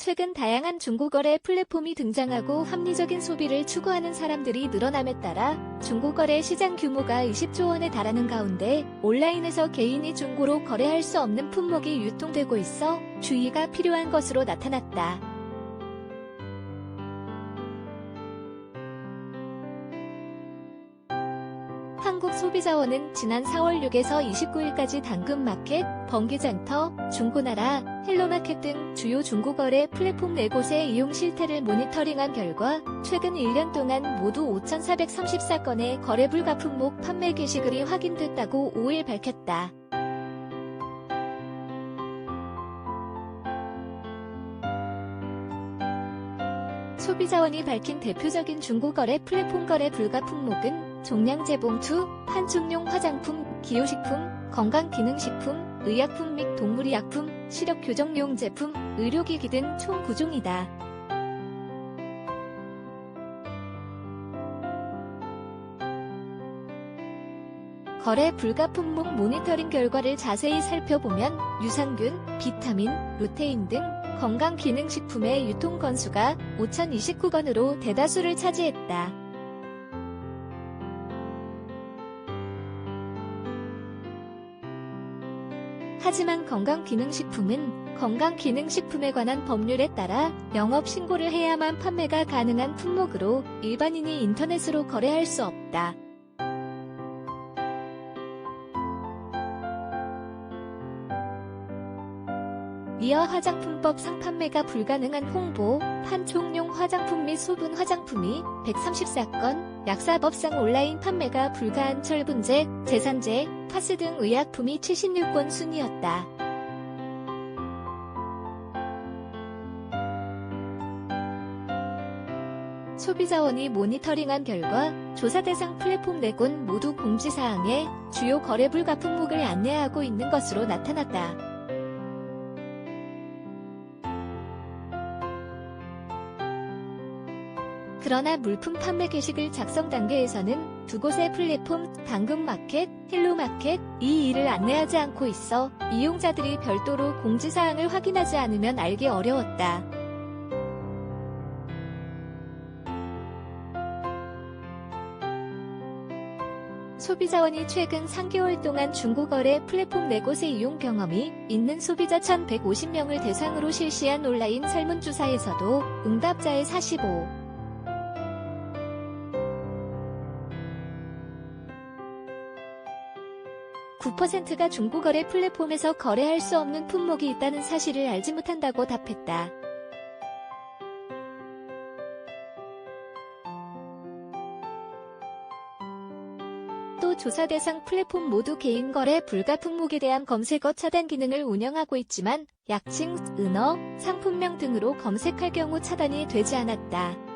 최근 다양한 중고거래 플랫폼이 등장하고 합리적인 소비를 추구하는 사람들이 늘어남에 따라 중고거래 시장 규모가 20조 원에 달하는 가운데 온라인에서 개인이 중고로 거래할 수 없는 품목이 유통되고 있어 주의가 필요한 것으로 나타났다. 한국소비자원은 지난 4월 6에서 29일까지 당근마켓, 번개장터, 중고나라, 헬로마켓 등 주요 중고거래 플랫폼 4곳의 이용 실태를 모니터링한 결과 최근 1년 동안 모두 5,434건의 거래 불가 품목 판매 게시글이 확인됐다고 5일 밝혔다. 소비자원이 밝힌 대표적인 중고거래 플랫폼 거래 불가 품목은 종량제봉투, 판촉용 화장품, 기호식품, 건강기능식품, 의약품 및 동물의약품, 시력교정용 제품, 의료기기 등 총 9종이다. 거래 불가 품목 모니터링 결과를 자세히 살펴보면 유산균, 비타민, 루테인 등 건강기능식품의 유통 건수가 5,029건으로 대다수를 차지했다. 하지만 건강기능식품은 건강기능식품에 관한 법률에 따라 영업신고를 해야만 판매가 가능한 품목으로 일반인이 인터넷으로 거래할 수 없다. 이어 화장품법 상판매가 불가능한 홍보, 판촉용 화장품 및 소분 화장품이 134건, 약사법상 온라인 판매가 불가한 철분제, 제산제, 파스 등 의약품이 76건 순이었다. 소비자원이 모니터링한 결과 조사 대상 플랫폼 4곳 모두 공지사항에 주요 거래 불가 품목을 안내하고 있는 것으로 나타났다. 그러나 물품 판매 게시글 작성 단계에서는 두 곳의 플랫폼 당근마켓, 헬로마켓, 이 일을 안내하지 않고 있어 이용자들이 별도로 공지사항을 확인하지 않으면 알기 어려웠다. 소비자원이 최근 3개월 동안 중고거래 플랫폼 4곳의 이용 경험이 있는 소비자 1,150명을 대상으로 실시한 온라인 설문조사에서도 응답자의 9%가 중고거래 플랫폼에서 거래할 수 없는 품목이 있다는 사실을 알지 못한다고 답했다. 또 조사 대상 플랫폼 모두 개인 거래 불가 품목에 대한 검색어 차단 기능을 운영하고 있지만 약칭, 은어, 상품명 등으로 검색할 경우 차단이 되지 않았다.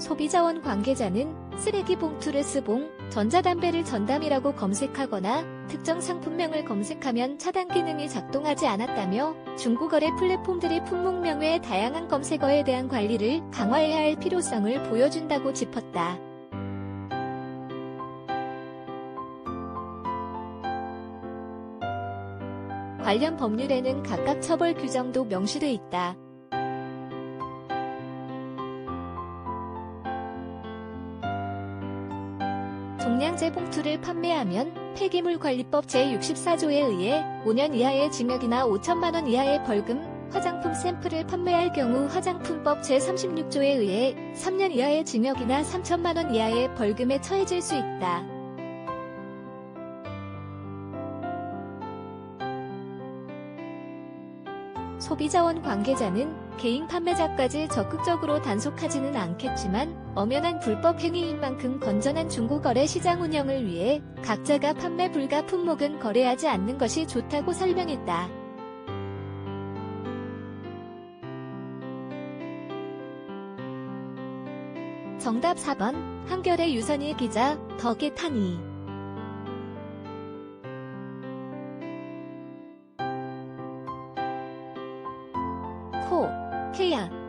소비자원 관계자는 쓰레기 봉투를 스봉, 전자담배를 전담이라고 검색하거나 특정 상품명을 검색하면 차단 기능이 작동하지 않았다며 중고거래 플랫폼들이 품목명 외의 다양한 검색어에 대한 관리를 강화해야 할 필요성을 보여준다고 짚었다. 관련 법률에는 각각 처벌 규정도 명시돼 있다. 종량제 봉투를 판매하면 폐기물관리법 제64조에 의해 5년 이하의 징역이나 5천만 원 이하의 벌금, 화장품 샘플을 판매할 경우 화장품법 제36조에 의해 3년 이하의 징역이나 3천만 원 이하의 벌금에 처해질 수 있다. 소비자원 관계자는 개인 판매자까지 적극적으로 단속하지는 않겠지만 엄연한 불법 행위인 만큼 건전한 중고거래 시장 운영을 위해 각자가 판매 불가 품목은 거래하지 않는 것이 좋다고 설명했다. 정답 4번 한겨레 유선희 기자, 덕의 탄이. 코, 케야.